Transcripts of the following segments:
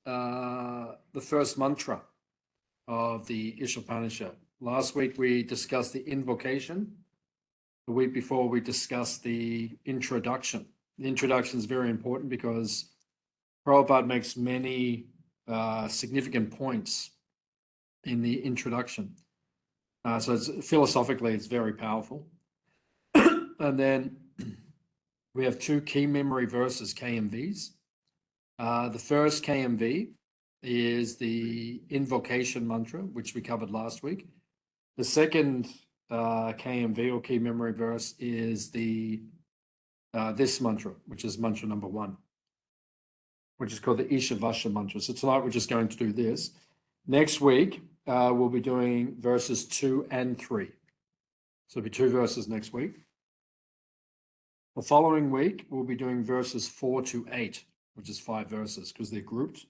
the first mantra of the Isopanisad. Last week we discussed the invocation. The week before we discussed the introduction. The introduction is very important because Prabhupada makes many significant points in the introduction. So philosophically, it's very powerful. And then we have two key memory verses, KMVs. The first KMV is the invocation mantra, which we covered last week. The second KMV or key memory verse is the this mantra, which is mantra number 1, which is called the Ishavasya mantra. So tonight we're just going to do this. Next week we'll be doing verses 2 and 3. So it'll be 2 verses next week. The following week we'll be doing verses 4 to 8, which is 5 verses because they're grouped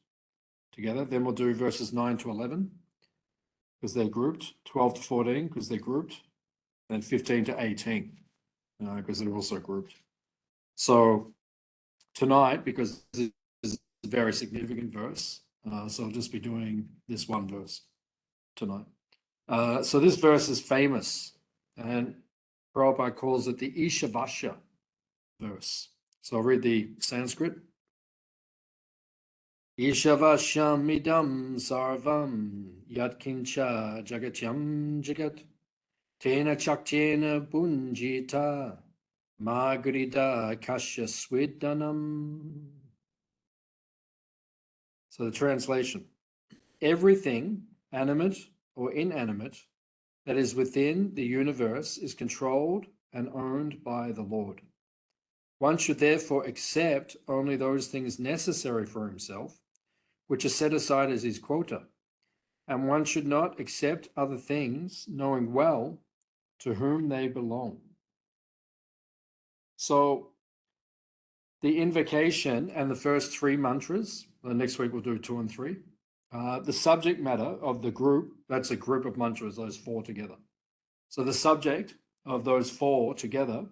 together. Then we'll do verses 9 to 11 because they're grouped, 12 to 14 because they're grouped, and 15 to 18 because they're also grouped. So tonight, because this is a very significant verse, so I'll just be doing this one verse tonight. So this verse is famous, and Prabhupada calls it the Ishavasya verse. So I'll read the Sanskrit. Ishavashyamidam sarvam yatkincha jagatyam jagat tena chaktena bunjita magrida kasya swiddanam. So the translation: everything, animate or inanimate, that is within the universe is controlled and owned by the Lord. One should therefore accept only those things necessary for himself, which are set aside as his quota, and one should not accept other things, knowing well to whom they belong. So the invocation and the first 3 mantras, next week we'll do 2 and 3. The subject matter of the group, that's a group of mantras, those 4 together. So the subject of those 4 together,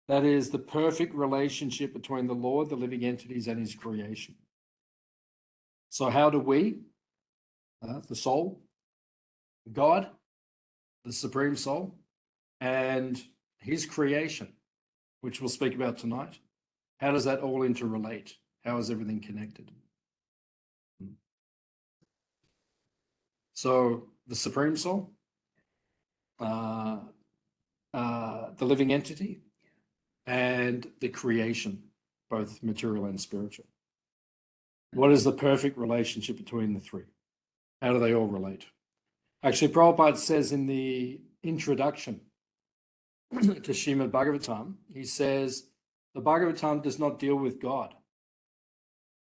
that is the perfect relationship between the Lord, the living entities, and his creation. So how do we, the soul, God, the Supreme Soul, and his creation, which we'll speak about tonight, how does that all interrelate? How is everything connected? So the Supreme Soul, the living entity, and the creation, both material and spiritual. What is the perfect relationship between the 3? How do they all relate? Actually, Prabhupada says in the introduction to Srimad Bhagavatam, he says, the Bhagavatam does not deal with God.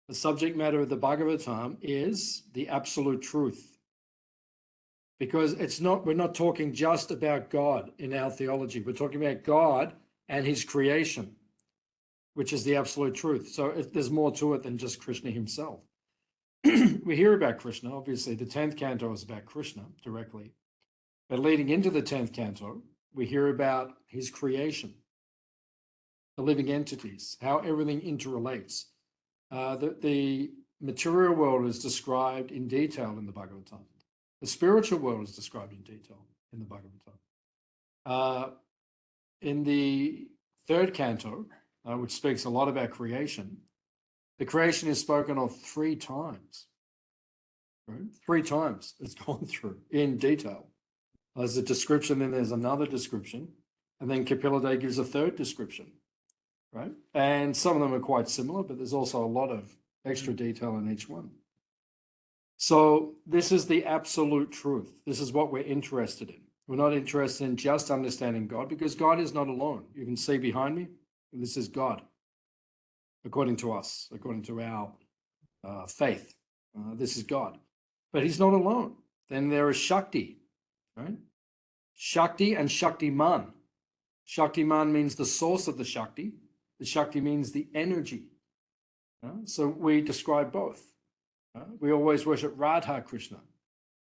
The subject matter of the Bhagavatam is the absolute truth. Because we're not talking just about God in our theology. We're talking about God and his creation, which is the absolute truth. So there's more to it than just Krishna himself. We hear about Krishna, obviously. The 10th canto is about Krishna directly. But leading into the 10th canto, we hear about his creation, the living entities, how everything interrelates. The material world is described in detail in the Bhagavatam. The spiritual world is described in detail in the Bhagavatam. In the 3rd canto, which speaks a lot about creation, the creation is spoken of 3 times. Right? 3 times it's gone through in detail. There's a description, then there's another description, and then Kapila gives a 3rd description. Right? And some of them are quite similar, but there's also a lot of extra detail in each one. So this is the absolute truth. This is what we're interested in. We're not interested in just understanding God, because God is not alone. You can see behind me, this is God, according to us, according to our faith. This is God. But he's not alone. Then there is Shakti, right? Shakti and Shaktiman. Shaktiman means the source of the Shakti. The Shakti means the energy. So we describe both. We always worship Radha Krishna,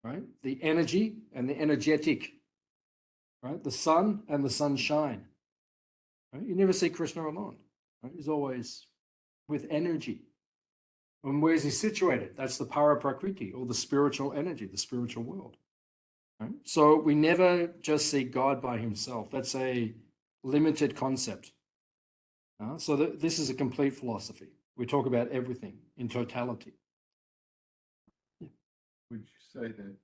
right? The energy and the energetic, right? The sun and the sunshine. Right? You never see Krishna alone. Right? He's always with energy. And where is he situated? That's the Paraprakriti, or the spiritual energy, the spiritual world. Right? So we never just see God by himself. That's a limited concept. So this is a complete philosophy. We talk about everything in totality. Would you say that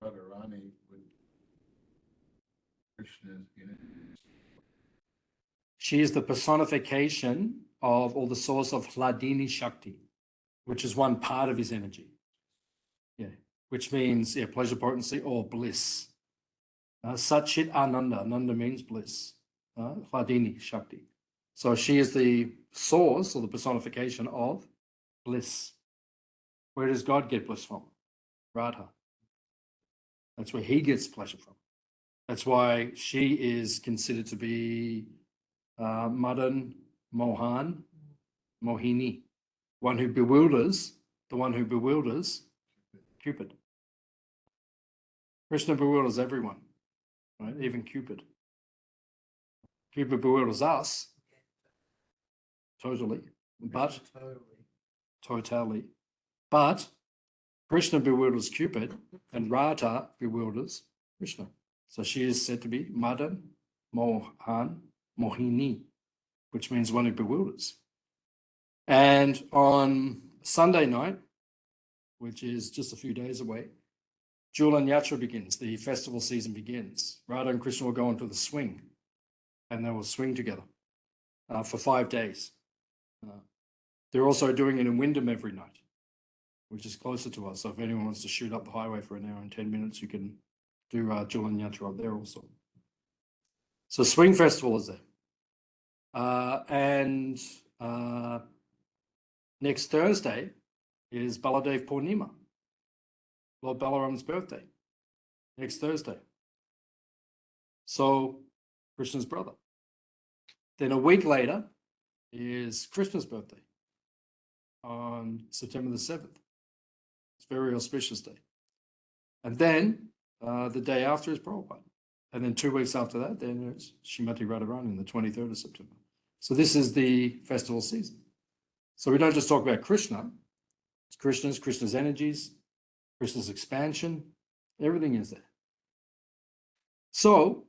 Radharani would Krishna's She is the personification of, or the source of Hladini Shakti, which is one part of his energy. Yeah, which means pleasure potency or bliss. Satchit Ananda. Ananda means bliss. Hladini Shakti. So she is the source or the personification of bliss. Where does God get bliss from? Radha. That's where he gets pleasure from. That's why she is considered to be Madan, Mohan, Mohini, the one who bewilders Cupid. Krishna bewilders everyone, right? Even Cupid. Cupid bewilders us totally. But Krishna bewilders Cupid, and Radha bewilders Krishna. So she is said to be Madan, Mohan, Mohini, which means one who bewilders. And on Sunday night, which is just a few days away, Julan Yatra begins, the festival season begins. Radha and Krishna will go onto the swing, and they will swing together for 5 days. They're also doing it in Wyndham every night, which is closer to us. So if anyone wants to shoot up the highway for an hour and 10 minutes, you can do Julan Yatra up there also. So Swing Festival is there. And next Thursday is Baladev Purnima, Lord Balaram's birthday, next Thursday. So Krishna's brother. Then a week later is Krishna's birthday on September the 7th. It's a very auspicious day. And then the day after is Prabhupada. And then 2 weeks after that, then it's Srimati Radharani, the 23rd of September. So this is the festival season. So we don't just talk about Krishna. It's Krishna's energies, Krishna's expansion. Everything is there. So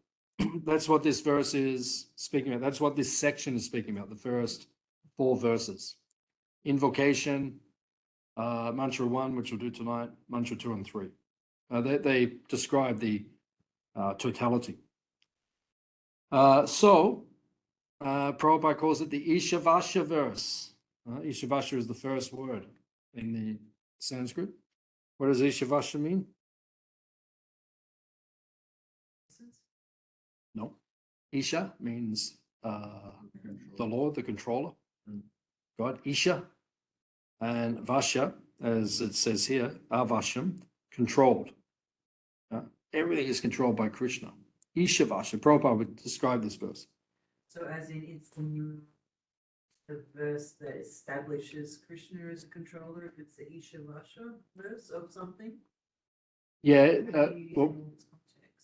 that's what this verse is speaking about. That's what this section is speaking about, the first 4 verses. Invocation, mantra 1, which we'll do tonight, mantra 2 and 3. They describe the totality. So Prabhupada calls it the Ishavasya verse. Ishavasya is the first word in the Sanskrit. What does Ishavasya mean? No. Isha means the Lord, the controller, God, Isha. And Vasya, as it says here, Avashyam, controlled. Everything is controlled by Krishna. Ishavasya, Prabhupada would describe this verse. So as in it's the verse that establishes Krishna as a controller, if it's the Ishavasya verse of something? Yeah,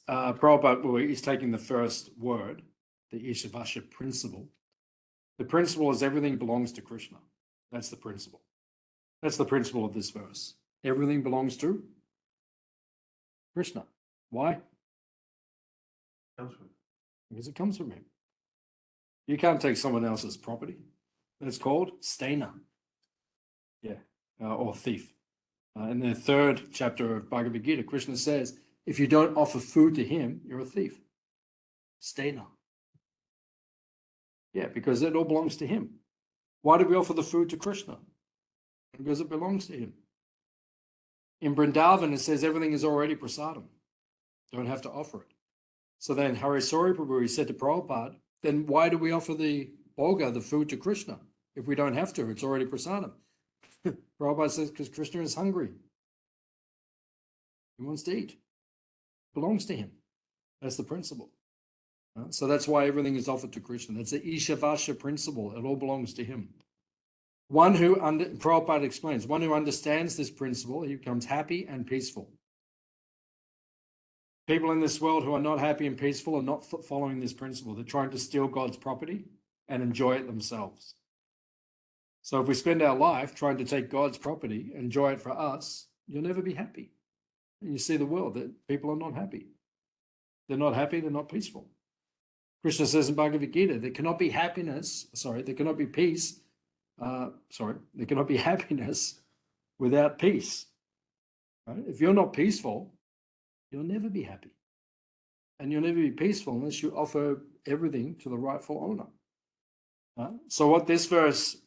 Prabhupada, he's taking the first word, the Ishavasya principle. The principle is everything belongs to Krishna. That's the principle. That's the principle of this verse. Everything belongs to Krishna. Why? Because it comes from him. You can't take someone else's property. That's called stena. Yeah, or thief. In the 3rd chapter of Bhagavad Gita, Krishna says, if you don't offer food to him, you're a thief. Stena. Yeah, because it all belongs to him. Why do we offer the food to Krishna? Because it belongs to him. In Vrindavan, it says everything is already prasadam. Don't have to offer it. So then Hare Prabhu, he said to Prabhupada, then why do we offer the bhoga, the food, to Krishna? If we don't have to, it's already prasadam. Prabhupada says, because Krishna is hungry. He wants to eat. It belongs to him. That's the principle. So that's why everything is offered to Krishna. That's the Ishavasya principle. It all belongs to him. Prabhupada explains, one who understands this principle, he becomes happy and peaceful. People in this world who are not happy and peaceful are not following this principle. They're trying to steal God's property and enjoy it themselves. So if we spend our life trying to take God's property, enjoy it for us, you'll never be happy. And you see the world that people are not happy. They're not happy, they're not peaceful. Krishna says in Bhagavad Gita, there cannot be happiness, there cannot be peace, there cannot be happiness without peace. Right? If you're not peaceful, you'll never be happy. And you'll never be peaceful unless you offer everything to the rightful owner. So what this verse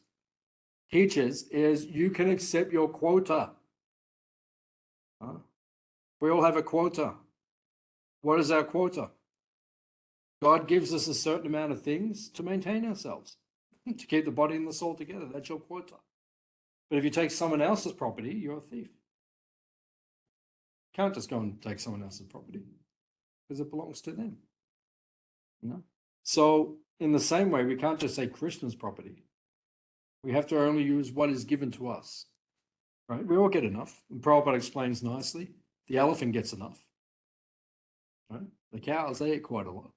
teaches is you can accept your quota. We all have a quota. What is our quota? God gives us a certain amount of things to maintain ourselves, to keep the body and the soul together. That's your quota. But if you take someone else's property, you're a thief. You can't just go and take someone else's property because it belongs to them. So in the same way, we can't just say Krishna's property. We have to only use what is given to us. Right? We all get enough. And Prabhupada explains nicely, the elephant gets enough. Right? The cows, they eat quite a lot.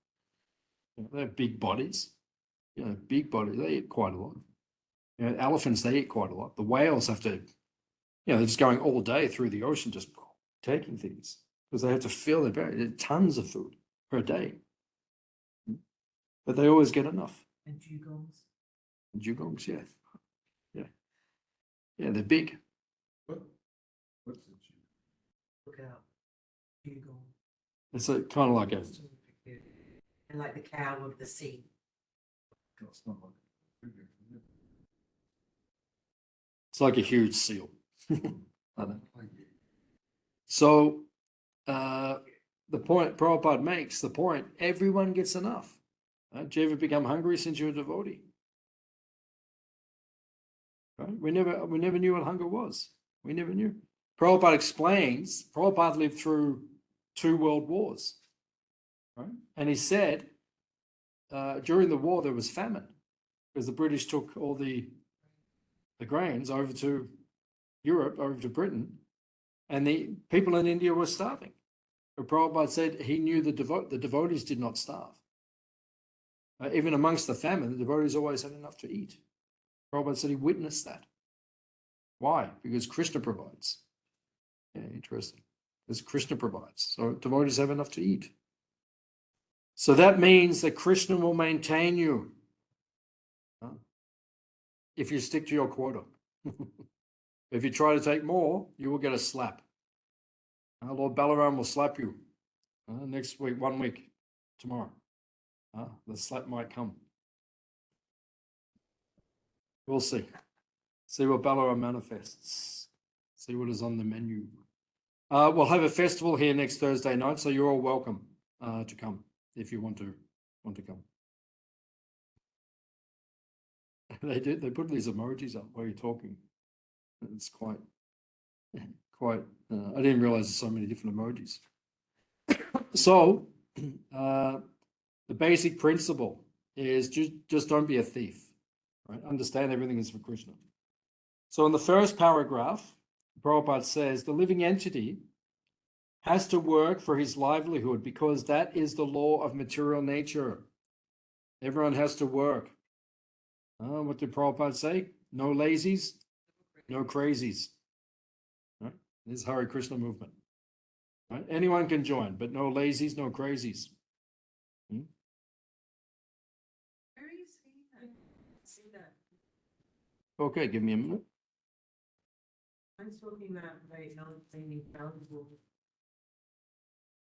They have big bodies. Big bodies, they eat quite a lot. Elephants, they eat quite a lot. The whales have to, they're just going all day through the ocean, just taking things because they have to fill their belly. Tons of food per day. But they always get enough. And dugongs. Dugongs, yeah. Yeah, they're big. What's the Jew? Look out. Dugong. It's kind of like a, And like the cow of the sea. It's not like a figure, is it? it's like a huge seal. I know. Like, So the point Prabhupada makes, everyone gets enough. Did you ever become hungry since you were a devotee? Right? We never knew what hunger was. We never knew. Prabhupada explains, Prabhupada lived through 2 world wars. Right? And he said, during the war there was famine because the British took all the grains over to Europe, over to Britain, and the people in India were starving. But Prabhupada said he knew the devotees did not starve. Even amongst the famine, the devotees always had enough to eat. Prabhupada said he witnessed that. Why? Because Krishna provides. Yeah, interesting. Because Krishna provides. So devotees have enough to eat. So that means that Krishna will maintain you if you stick to your quota. If you try to take more, you will get a slap. Lord Balaram will slap you next week, 1 week, tomorrow. The slap might come. We'll see. See what Balaram manifests. See what is on the menu. We'll have a festival here next Thursday night, so you're all welcome to come if you want to come. They put these emojis up while you're talking. It's quite. I didn't realize there's so many different emojis. So, the basic principle is just don't be a thief. Right? Understand everything is for Krishna. So in the first paragraph, Prabhupada says the living entity has to work for his livelihood because that is the law of material nature. Everyone has to work. What did Prabhupada say? No lazies, no crazies. Right? This is Hare Krishna movement. Right? Anyone can join, but no lazies, no crazies. Where are you seeing that? See that? Okay, give me a minute. I'm talking about very non-cleaning valuable.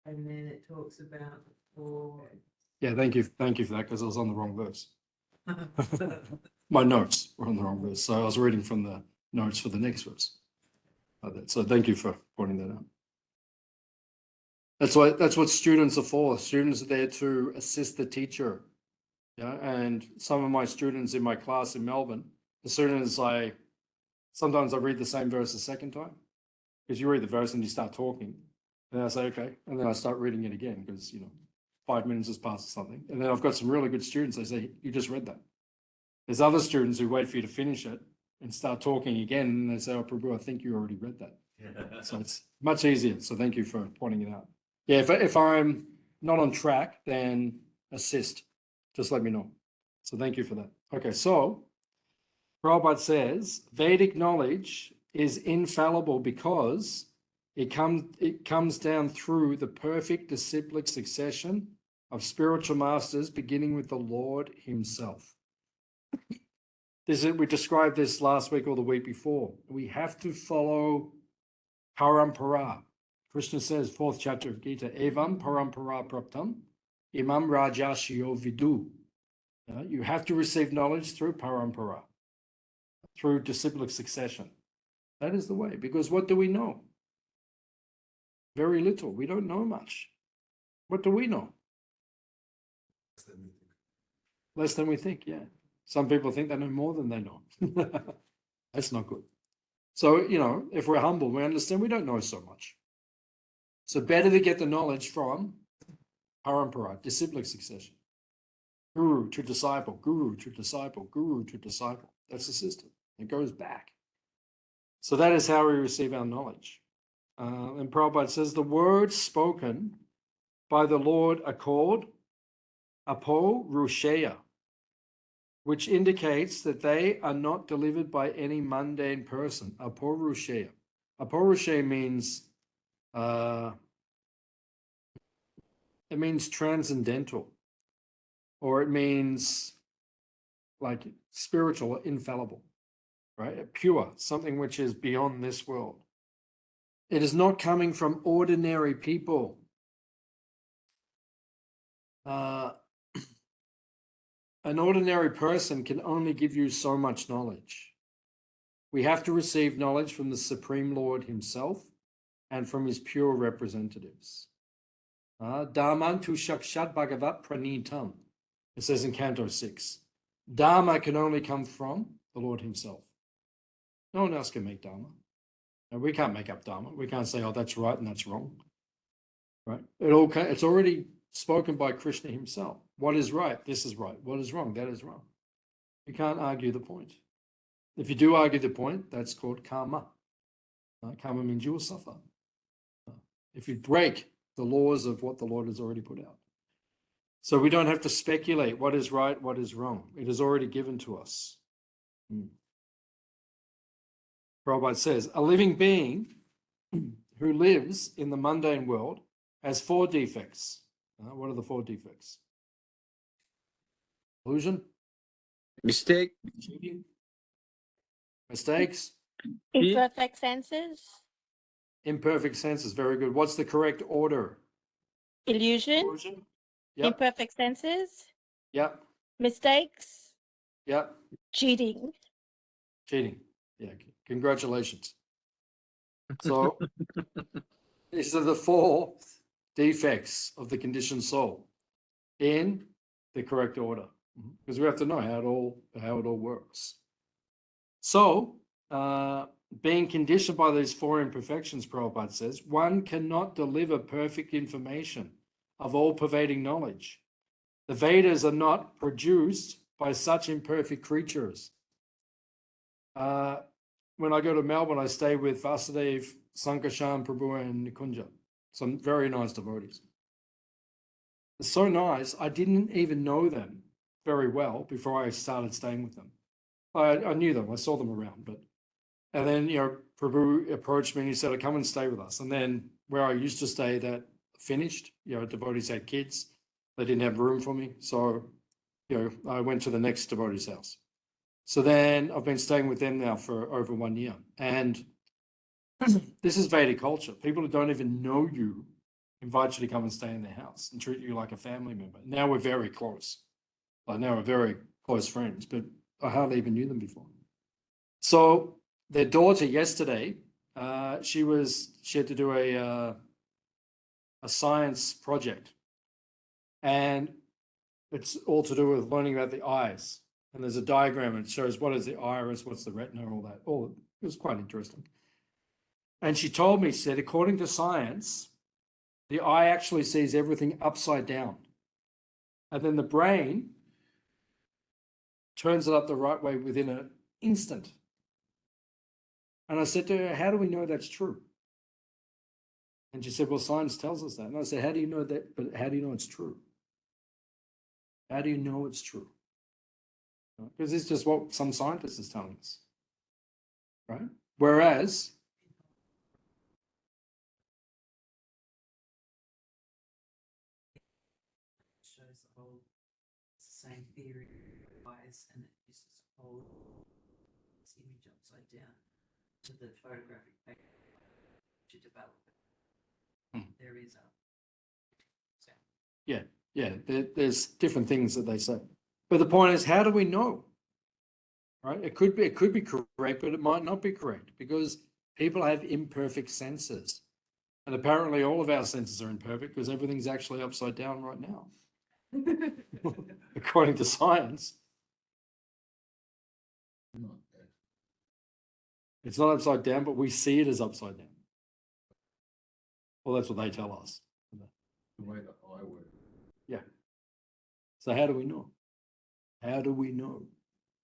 And then it talks about for. Yeah, thank you for that because I was on the wrong verse. My notes were on the wrong verse, so I was reading from the notes for the next verse. So thank you for pointing that out. That's what students are for. Students are there to assist the teacher. Yeah, and some of my students in my class in Melbourne, as soon as sometimes I read the same verse a second time, because you read the verse and you start talking, and I say okay, and then I start reading it again because 5 minutes has passed or something, and then I've got some really good students. They say you just read that. There's other students who wait for you to finish it and start talking again, and they say, "Oh, Prabhu, I think you already read that." So it's much easier. So thank you for pointing it out. Yeah, if I'm not on track, then assist. Just let me know. So thank you for that. Okay, so Prabhupada says Vedic knowledge is infallible because it comes down through the perfect disciplic succession of spiritual masters, beginning with the Lord himself. We described this last week or the week before. We have to follow parampara. Krishna says, 4th chapter of Gita, Evam parampara praptam, imam rajashiyo vidu. You have to receive knowledge through parampara, through disciplic succession. That is the way, because what do we know? Very little. We don't know much. What do we know? Less than we think, yeah. Some people think they know more than they know. That's not good. So, if we're humble, we understand we don't know so much. So better to get the knowledge from parampara, disciplic succession. Guru to disciple, guru to disciple, guru to disciple. That's the system. It goes back. So that is how we receive our knowledge. And Prabhupada says the words spoken by the Lord are called aporusheya, which indicates that they are not delivered by any mundane person. Aporusheya. Aporusheya means it means transcendental, or it means like spiritual, infallible, right? Pure, something which is beyond this world. It is not coming from ordinary people. An ordinary person can only give you so much knowledge. We have to receive knowledge from the Supreme Lord himself and from his pure representatives. Dharman tu shakshat bhagavat pranitam. It says in Canto 6. Dharma can only come from the Lord himself. No one else can make Dharma. And we can't make up Dharma. We can't say, oh, that's right and that's wrong. Right? It's already spoken by Krishna himself. What is right? This is right. What is wrong? That is wrong. You can't argue the point. If you do argue the point, that's called karma. Karma means you will suffer. If you break the laws of what the Lord has already put out. So we don't have to speculate what is right, what is wrong. It is already given to us. Prabhupada says, a living being who lives in the mundane world has 4 defects. What are the 4 defects? Illusion, Mistake, cheating, mistakes, Imperfect senses, imperfect senses. Very good. What's the correct order? illusion, Illusion. Yep. imperfect senses, Yep. mistakes, Yep. cheating. Cheating. Yeah. Congratulations. So these are the 4 defects of the conditioned soul in the correct order, because we have to know how it all works. So being conditioned by these 4 imperfections, Prabhupada says, one cannot deliver perfect information of all pervading knowledge. The Vedas are not produced by such imperfect creatures. When I go to Melbourne, I stay with Vasudev, Sankarshan, Prabhu, and Nikunja. Some very nice devotees. It's so nice. I didn't even know them very well before I started staying with them. I knew them. I saw them around, and then Prabhu approached me and he said, "Come and stay with us." And then where I used to stay, that finished. Devotees had kids. They didn't have room for me, so I went to the next devotee's house. So then I've been staying with them now for over 1 year, and this is Vedic culture. People who don't even know you invite you to come and stay in their house and treat you like a family member. Now we're very close. Now we're very close friends, but I hardly even knew them before. So their daughter yesterday, she had to do a science project, and it's all to do with learning about the eyes. And there's a diagram and it shows what is the iris, what's the retina, all that. It was quite interesting. And she told me, she said, according to science, the eye actually sees everything upside down. And then the brain turns it up the right way within an instant. And I said to her, how do we know that's true? And she said, well, science tells us that. And I said, how do you know that? But how do you know it's true? How do you know it's true? Because it's just what some scientists is telling us, right? Whereas shows the whole same theory wise, and it uses a whole this image upside down to the photographic paper to develop it. Hmm. There is a there's different things that they say, but the point is, how do we know? Right? It could be correct, but it might not be correct because people have imperfect senses, and apparently all of our senses are imperfect because everything's actually upside down right now, according to science. Not that. It's not upside down, but we see it as upside down. Well, that's what they tell us. The way that I work. So how do we know? How do we know?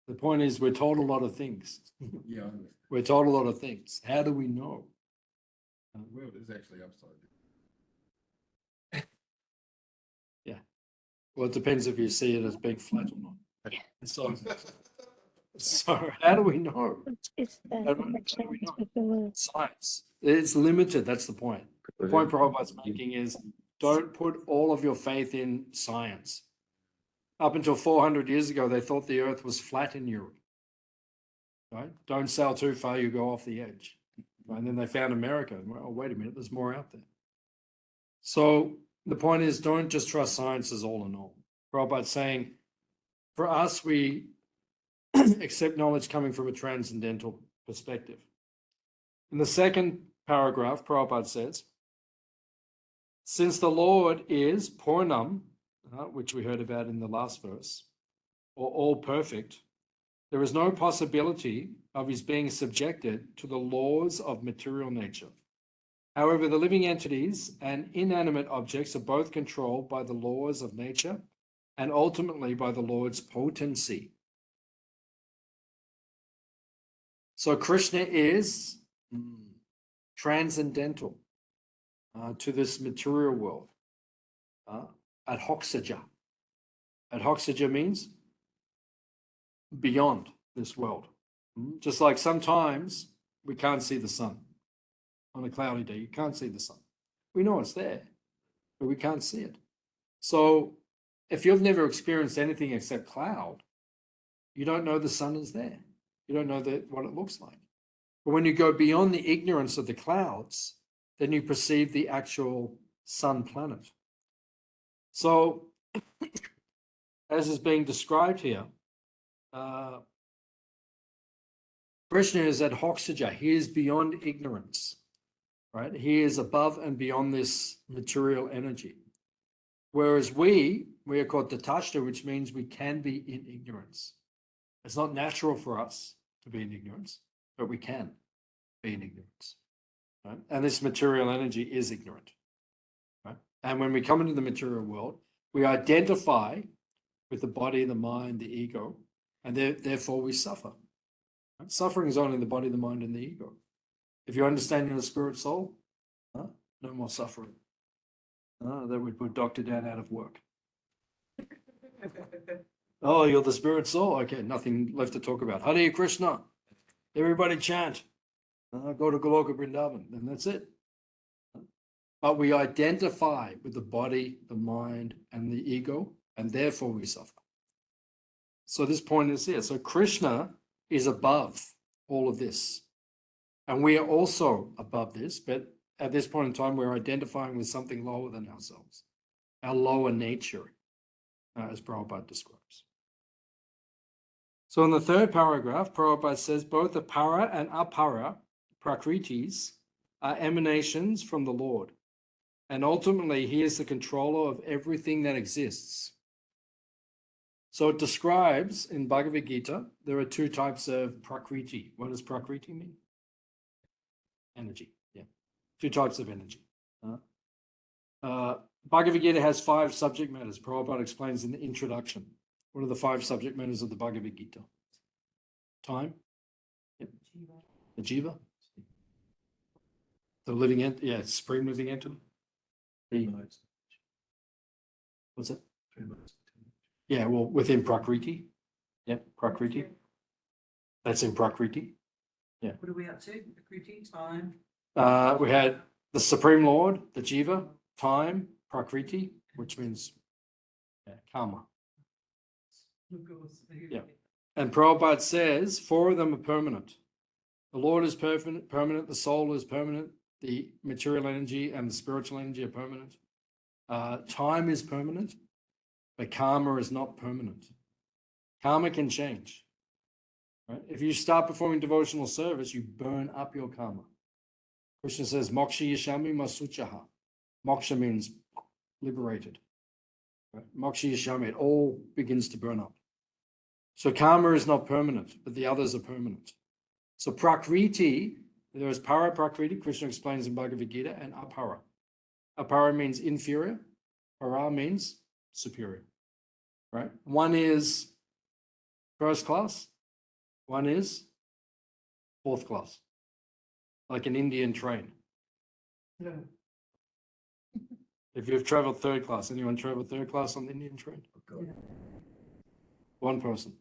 The point is, we're told a lot of things. Yeah, I understand. We're told a lot of things. How do we know? The world is actually upside down. Well, it depends if you see it as being flat or not. Yeah. So how do we know? It's the How do we connections know? with the world. Science. It's limited. That's the point. The point Prabhupada's making is don't put all of your faith in science. Up until 400 years ago, they thought the earth was flat in Europe. Right? Don't sail too far, you go off the edge. And then they found America. Oh, wait a minute, there's more out there. So the point is, don't just trust science as all in all. Prabhupada's saying, for us, we accept knowledge coming from a transcendental perspective. In the second paragraph, Prabhupada says, since the Lord is Purnam, which we heard about in the last verse, or all perfect, there is no possibility of his being subjected to the laws of material nature. However, the living entities and inanimate objects are both controlled by the laws of nature and ultimately by the Lord's potency. So Krishna is transcendental to this material world. Adhoxaja. Adhoxaja means beyond this world. Just like sometimes we can't see the sun. On a cloudy day, you can't see the sun. We know it's there, but we can't see it. So if you've never experienced anything except cloud, you don't know the sun is there. You don't know what it looks like. But when you go beyond the ignorance of the clouds, then you perceive the actual sun planet. So as is being described here, Krishna is adhoxaja. He is beyond ignorance, right? He is above and beyond this material energy. Whereas we are called tatashta, which means we can be in ignorance. It's not natural for us to be in ignorance, but we can be in ignorance, right? And this material energy is ignorant, right? And when we come into the material world, we identify with the body, the mind, the ego, and therefore we suffer. Right? Suffering is only the body, the mind, and the ego. If you understand your spirit soul, no more suffering. That would put Dr. Dan out of work. Oh, you're the spirit soul. Okay, nothing left to talk about. Hare Krishna. Everybody chant. Go to Goloka Vrindavan, and that's it. But we identify with the body, the mind, and the ego, and therefore we suffer. So this point is here. So Krishna is above all of this. And we are also above this, but at this point in time, we're identifying with something lower than ourselves, our lower nature, as Prabhupada describes. So in the third paragraph, Prabhupada says both the para and apara prakritis are emanations from the Lord. And ultimately, he is the controller of everything that exists. So it describes in Bhagavad Gita, there are two types of prakriti. What does prakriti mean? Energy, yeah. Two types of energy. Bhagavad Gita has 5 subject matters. Prabhupada explains in the introduction. What are the 5 subject matters of the Bhagavad Gita? Time? Yep. The jiva? The living entity, yeah, supreme living entity. What's that? Yeah, well, within Prakriti. Yeah, Prakriti. That's in Prakriti. What are we up to? Prakriti, time. We had the Supreme Lord, the Jiva, time, Prakriti, which means karma. Of course. Yeah. And Prabhupada says 4 of them are permanent. The Lord is permanent, the soul is permanent, the material energy and the spiritual energy are permanent. Time is permanent, but karma is not permanent. Karma can change. Right? If you start performing devotional service, you burn up your karma. Krishna says, Moksha Yashami Masuchaha. Moksha means liberated. Right? Moksha Yashami, it all begins to burn up. So karma is not permanent, but the others are permanent. So Prakriti, there is Para Prakriti, Krishna explains in Bhagavad Gita, and Apara. Apara means inferior, Para means superior. Right? One is first class, one is fourth class, like an Indian train. Yeah. If you've traveled third class, anyone traveled third class on the Indian train? Yeah. One person.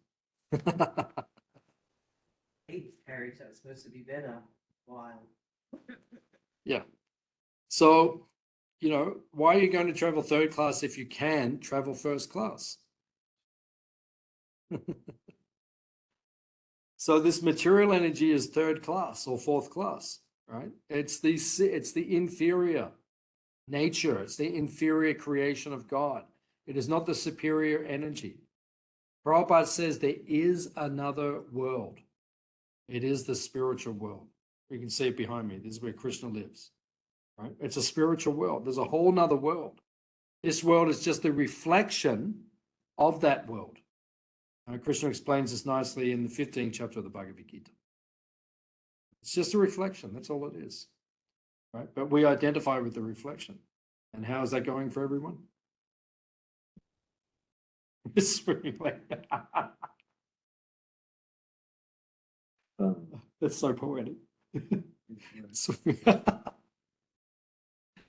Harry, so it's supposed to be better. Wild. Yeah. So, you know, why are you going to travel third class if you can travel first class? So this material energy is third class or fourth class, right? It's the inferior nature. It's the inferior creation of God. It is not the superior energy. Prabhupada says there is another world. It is the spiritual world. You can see it behind me. This is where Krishna lives, right? It's a spiritual world. There's a whole nother world. This world is just the reflection of that world. Krishna explains this nicely in the 15th chapter of the Bhagavad Gita. It's just a reflection. That's all it is, right? But we identify with the reflection. And how is that going for everyone? Swimmingly. That's so poetic.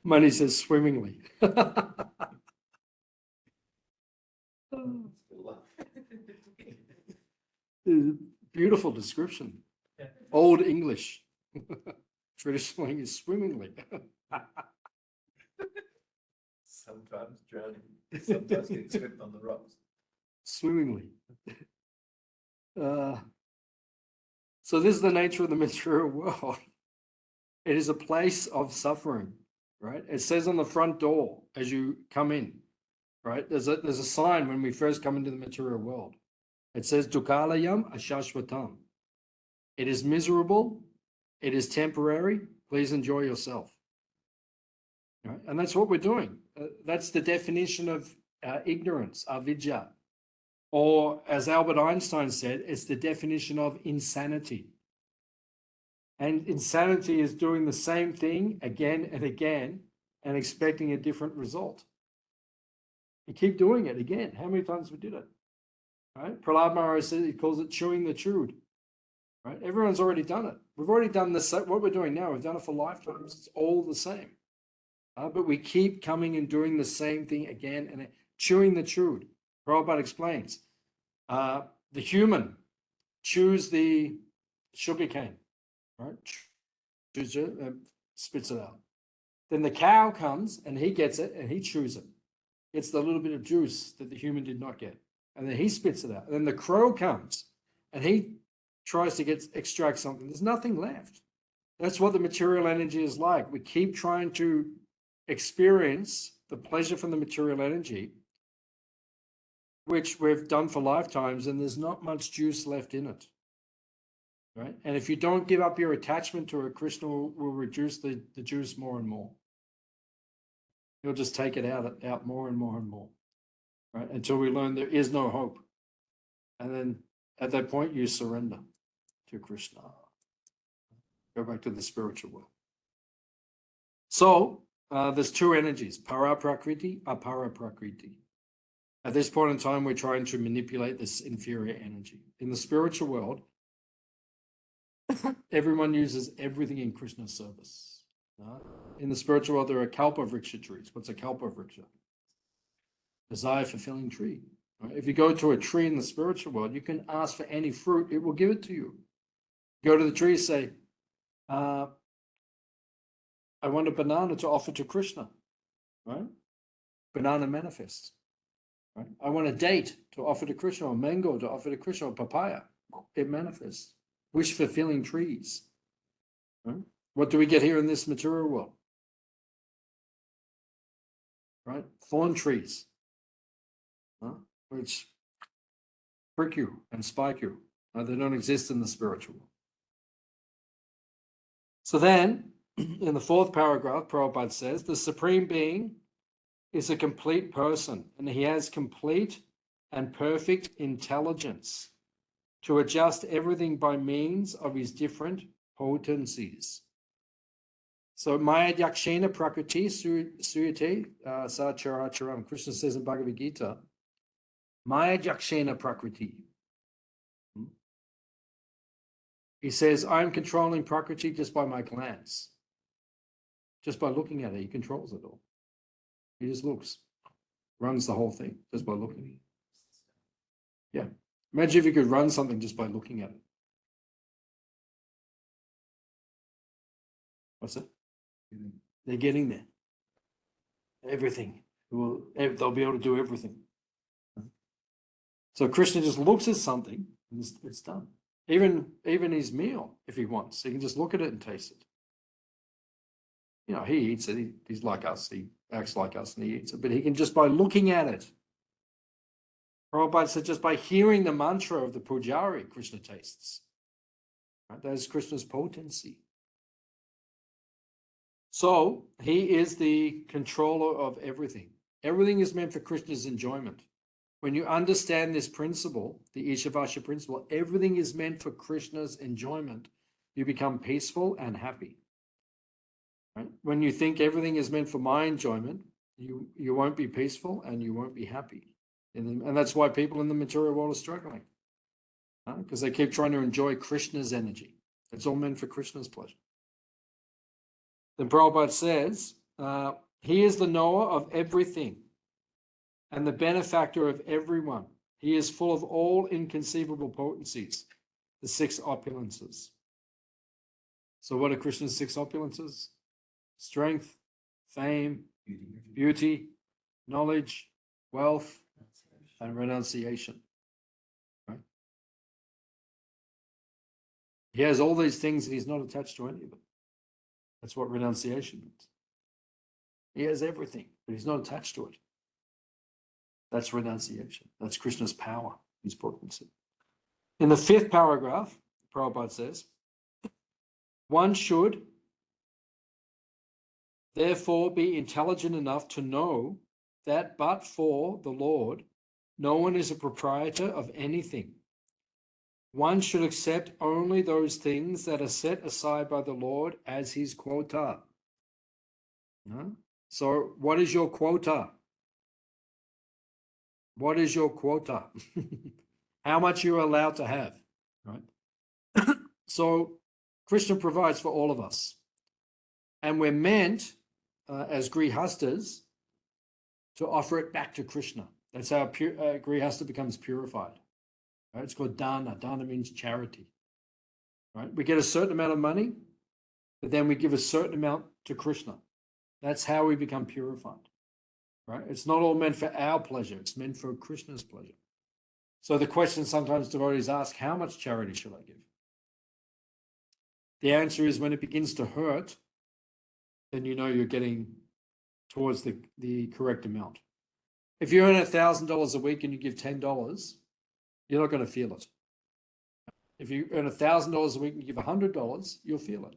Money says swimmingly. Beautiful description. Old English. Traditional English, swimmingly. Sometimes drowning, sometimes getting swept on the rocks. Swimmingly. So this is the nature of the material world. It is a place of suffering, right? It says on the front door as you come in, right? There's a sign when we first come into the material world. It says Dukalayam Ashashvatam. It is miserable. It is temporary. Please enjoy yourself. Right? And that's what we're doing. That's the definition of ignorance, avidya. Or as Albert Einstein said, it's the definition of insanity. And insanity is doing the same thing again and again and expecting a different result. You keep doing it again. How many times we did it? Right? Prahlad Maharaj says he calls it chewing the chewed. Right? Everyone's already done it. We've already done this. What we're doing now, we've done it for lifetimes. It's all the same. But we keep coming and doing the same thing again and chewing the chewed. Prabhupada explains. The human chews the sugar cane, right? Chews it, spits it out. Then the cow comes and he gets it and he chews it. Gets the little bit of juice that the human did not get. And then he spits it out. And then the crow comes and he tries to extract something. There's nothing left. That's what the material energy is like. We keep trying to experience the pleasure from the material energy, which we've done for lifetimes, and there's not much juice left in it. Right? And if you don't give up your attachment to it, Krishna will reduce the juice more and more. He'll just take it out more and more and more. Right? Until we learn there is no hope. And then at that point, you surrender to Krishna. Go back to the spiritual world. So there's two energies, para prakriti, apara prakriti. At this point in time, we're trying to manipulate this inferior energy. In the spiritual world, everyone uses everything in Krishna's service. In the spiritual world, there are kalpa vriksha trees. What's a kalpa vriksha? Desire fulfilling tree. Right? If you go to a tree in the spiritual world, you can ask for any fruit, it will give it to you. Go to the tree, say, I want a banana to offer to Krishna, right? Banana manifests, right? I want a date to offer to Krishna, or mango to offer to Krishna, or papaya. It manifests. Wish fulfilling trees. Right? What do we get here in this material world? Right? Thorn trees, which prick you and spike you. They don't exist in the spiritual world. So then, in the fourth paragraph, Prabhupada says, the Supreme Being is a complete person, and he has complete and perfect intelligence to adjust everything by means of his different potencies. So, Maya Yakshena Prakriti Suyate Sacharacharam, Krishna says in Bhagavad Gita, Maya Yakshena Prakriti. He says, I'm controlling Prakriti just by my glance. Just by looking at it, he controls it all. He just looks, runs the whole thing just by looking. Yeah. Imagine if you could run something just by looking at it. What's that? They're getting there. Everything. They'll be able to do everything. So Krishna just looks at something and it's done. Even his meal, if he wants, he can just look at it and taste it. You know, he eats it. He's like us. He acts like us and he eats it. But he can just by looking at it. Prabhupada said just by hearing the mantra of the pujari, Krishna tastes. Right? That is Krishna's potency. So he is the controller of everything. Everything is meant for Krishna's enjoyment. When you understand this principle, the Ishavasya principle, everything is meant for Krishna's enjoyment. You become peaceful and happy. Right? When you think everything is meant for my enjoyment, you won't be peaceful and you won't be happy. And that's why people in the material world are struggling. Because they keep trying to enjoy Krishna's energy. It's all meant for Krishna's pleasure. Then Prabhupada says, he is the knower of everything and the benefactor of everyone. He is full of all inconceivable potencies, the six opulences. So what are Krishna's six opulences? Strength, fame, beauty, knowledge, wealth, and renunciation. Right? He has all these things and he's not attached to any of them. That's what renunciation means. He has everything, but he's not attached to it. That's renunciation. That's Krishna's power, his potency. In the fifth paragraph, Prabhupada says, one should therefore be intelligent enough to know that but for the Lord, no one is a proprietor of anything. One should accept only those things that are set aside by the Lord as his quota. So what is your quota? What is your quota? How much you're allowed to have, right? So Krishna provides for all of us. And we're meant, as grihastas, to offer it back to Krishna. That's how grihasta becomes purified. Right? It's called dana. Dana means charity. Right? We get a certain amount of money, but then we give a certain amount to Krishna. That's how we become purified. Right? It's not all meant for our pleasure. It's meant for Krishna's pleasure. So the question sometimes devotees ask, how much charity should I give? The answer is when it begins to hurt, then you know you're getting towards the correct amount. If you earn $1,000 a week and you give $10, you're not going to feel it. If you earn $1,000 a week and you give $100, you'll feel it.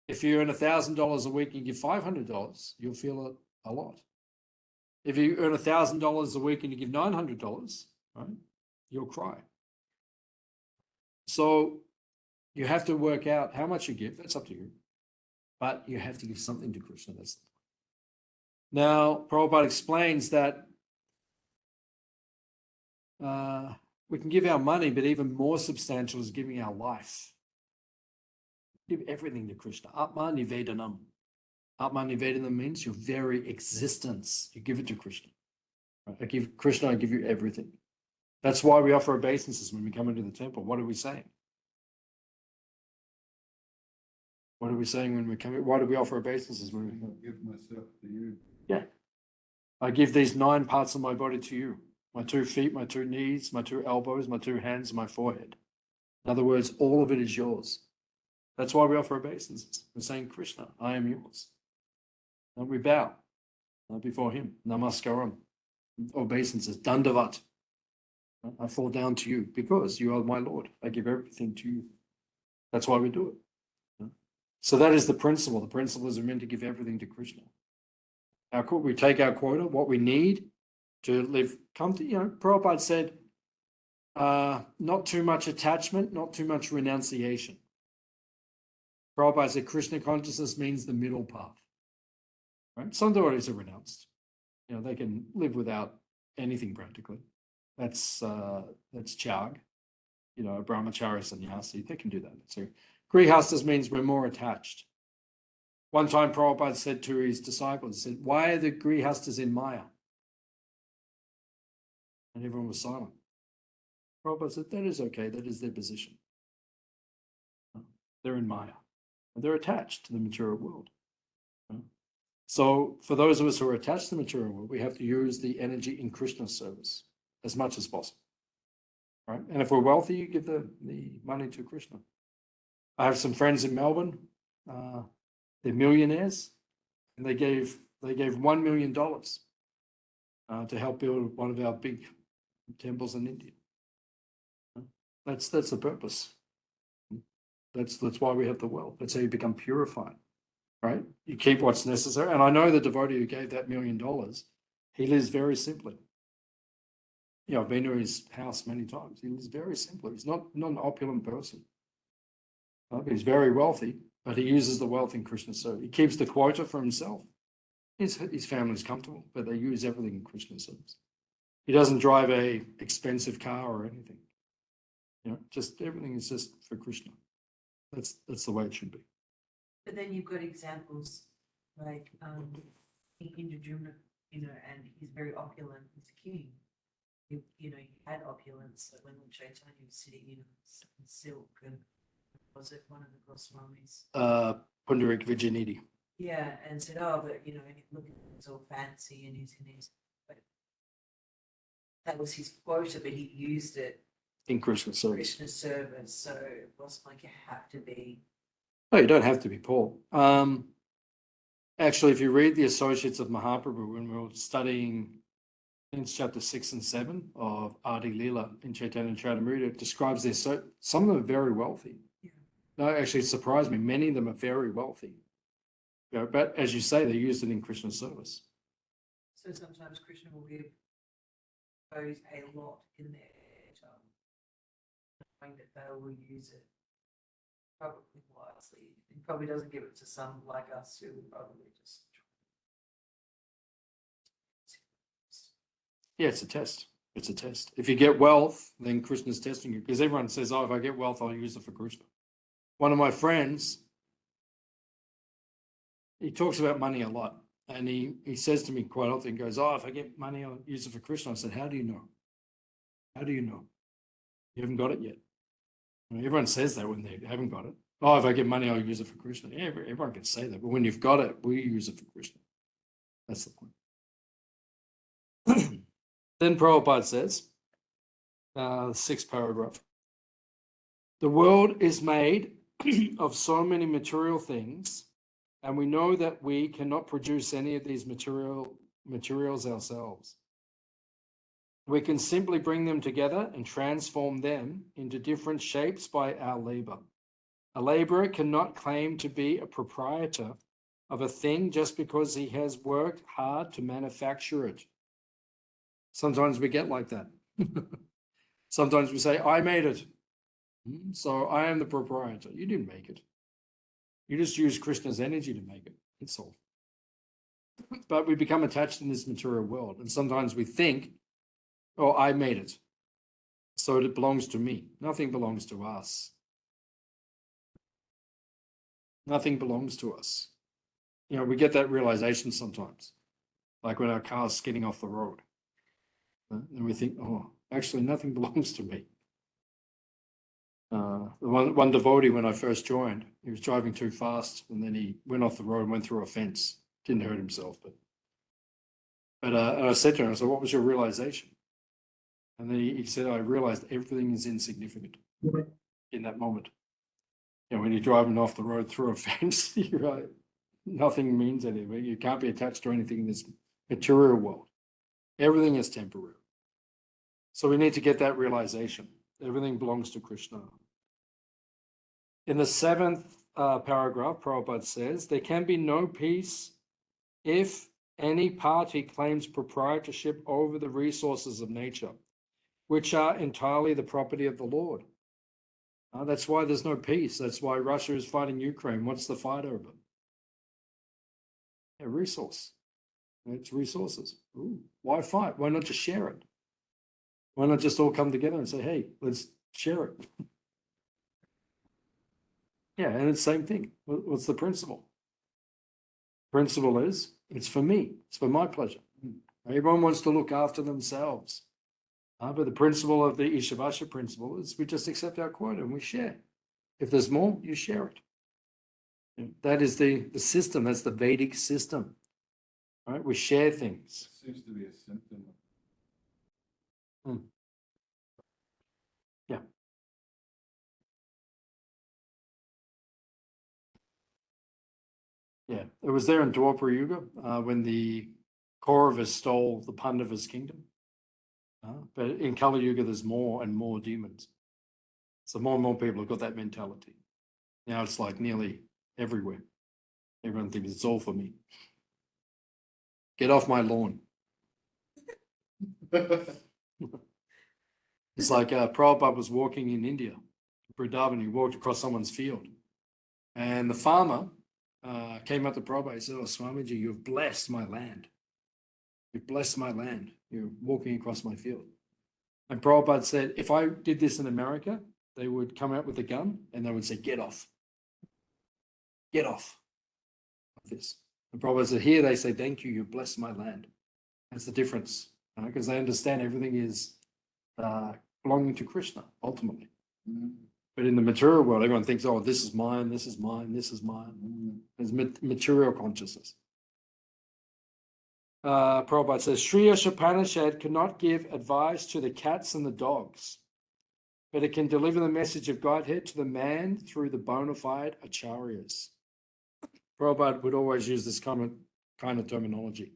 If you earn $1,000 a week and you give $500, you'll feel it a lot. If you earn $1,000 a week and you give $900, right, you'll cry. So you have to work out how much you give. That's up to you. But you have to give something to Krishna. That's the point. Now, Prabhupada explains that we can give our money, but even more substantial is giving our life. Give everything to Krishna. Atma Nivedanam. Atma Nivedanam means your very existence. You give it to Krishna. I give Krishna, I give you everything. That's why we offer obeisances when we come into the temple. What are we saying? What are we saying when we come in? Why do we offer obeisances when we come? Give myself to you. Yeah. I give these 9 parts of my body to you. My 2 feet, my 2 knees, my 2 elbows, my 2 hands, my forehead. In other words, all of it is yours. That's why we offer obeisances. We're saying, Krishna, I am yours. And we bow before him. Namaskaram. Obeisances. Dandavat. I fall down to you because you are my Lord. I give everything to you. That's why we do it. So that is the principle. The principle is we're meant to give everything to Krishna. We take our quota, what we need to live comfortably. Prabhupada said, not too much attachment, not too much renunciation. Prabhupada said Krishna consciousness means the middle path. Right? Some devotees are renounced. They can live without anything practically. That's chag. Brahmachari sannyasi, they can do that. So grihastas means we're more attached. One time Prabhupada said to his disciples, he said, why are the grihastas in Maya? And everyone was silent. Prabhupada said, that is okay, that is their position. They're in Maya. They're attached to the material world. So for those of us who are attached to the material world, we have to use the energy in Krishna's service as much as possible. Right? And if we're wealthy, you give the money to Krishna. I have some friends in Melbourne. They're millionaires, and they gave $1 million to help build one of our big temples in India. That's the purpose. That's why we have the wealth. That's how you become purified, right? You keep what's necessary. And I know the devotee who gave that $1 million, he lives very simply. I've been to his house many times. He lives very simply. He's not an opulent person. He's very wealthy, but he uses the wealth in Krishna's service. He keeps the quota for himself. His family's comfortable, but they use everything in Krishna's service. He doesn't drive a expensive car or anything. Just everything is just for Krishna. That's the way it should be. But then you've got examples like Indrajumna, and he's very opulent. He's a king. He had opulence. Like when Chaitanya was sitting in silk, and was it one of the Goswamis? Pundarik Vijayanidhi. Yeah, and said, oh, but look, it's all fancy and he's in his. But that was his quota, but he used it In Krishna's service. Krishna's service. So it wasn't like you have to be. No, you don't have to be poor. Actually, if you read the Associates of Mahaprabhu, when we were studying in chapter 6 and 7 of Adi Leela in Chaitanya Charitamrita, it describes this. So some of them are very wealthy. Yeah. No, actually, it surprised me. Many of them are very wealthy. But as you say, they used it in Krishna's service. So sometimes Krishna will give those a lot in their knowing that they will use it probably wisely. He probably doesn't give it to some like us who would probably just. Yeah, it's a test. It's a test. If you get wealth, then Krishna's testing you. Because everyone says, oh, if I get wealth, I'll use it for Krishna. One of my friends, he talks about money a lot. And he says to me quite often, he goes, oh, if I get money, I'll use it for Krishna. I said, how do you know? How do you know? You haven't got it yet. Everyone says that when they haven't got it. Oh, if I get money, I'll use it for Krishna. Yeah, everyone can say that. But when you've got it, we use it for Krishna. That's the point. Then Prabhupada says, 6th paragraph, the world is made of so many material things, and we know that we cannot produce any of these materials ourselves. We can simply bring them together and transform them into different shapes by our labor. A laborer cannot claim to be a proprietor of a thing just because he has worked hard to manufacture it. Sometimes we get like that. Sometimes we say, I made it. So I am the proprietor. You didn't make it. You just use Krishna's energy to make it. It's all. But we become attached in this material world. And sometimes we think, oh, I made it. So it belongs to me. Nothing belongs to us. Nothing belongs to us. We get that realization sometimes. Like when our car's skidding off the road. And we think, oh, actually nothing belongs to me. One devotee, when I first joined, he was driving too fast and then he went off the road and went through a fence. Didn't hurt himself, but I said to him, I said, what was your realization? And then he said, I realized everything is insignificant in that moment. You know, when you're driving off the road through a fence, you're like, nothing means anything. You can't be attached to anything in this material world. Everything is temporary. So we need to get that realization. Everything belongs to Krishna. In the 7th paragraph, Prabhupada says, there can be no peace if any party claims proprietorship over the resources of nature, which are entirely the property of the Lord. That's why there's no peace. That's why Russia is fighting Ukraine. What's the fight over? A resource. It's resources. Ooh, why fight? Why not just share it? Why not just all come together and say, hey, let's share it? Yeah, and it's the same thing. What's the principle? Principle is, it's for me. It's for my pleasure. Everyone wants to look after themselves. But the principle of the Ishavasya principle is we just accept our quota and we share. If there's more, you share it. That is the system. That's the Vedic system. Right? We share things. It seems to be a symptom. Yeah. Yeah. It was there in Dwapara Yuga when the Kauravas stole the Pandavas' kingdom. But in Kali Yuga, there's more and more demons. So more and more people have got that mentality. Now it's like nearly everywhere. Everyone thinks it's all for me. Get off my lawn. It's like Prabhupada was walking in India, Vrindavan, he walked across someone's field. And the farmer came up to Prabhupada and said, oh, Swamiji, you've blessed my land. You've blessed my land. You're walking across my field. And Prabhupada said, if I did this in America, they would come out with a gun and they would say, get off. Get off. Like this. And Prabhupada said, here they say, thank you, you've blessed my land. That's the difference. Because they understand everything is belonging to Krishna, ultimately. But in the material world, everyone thinks, oh, this is mine, this is mine, this is mine. There's material consciousness. Prabhupada says, Sri Isopanisad cannot give advice to the cats and the dogs, but it can deliver the message of Godhead to the man through the bona fide acharyas. Prabhupada would always use this kind of terminology.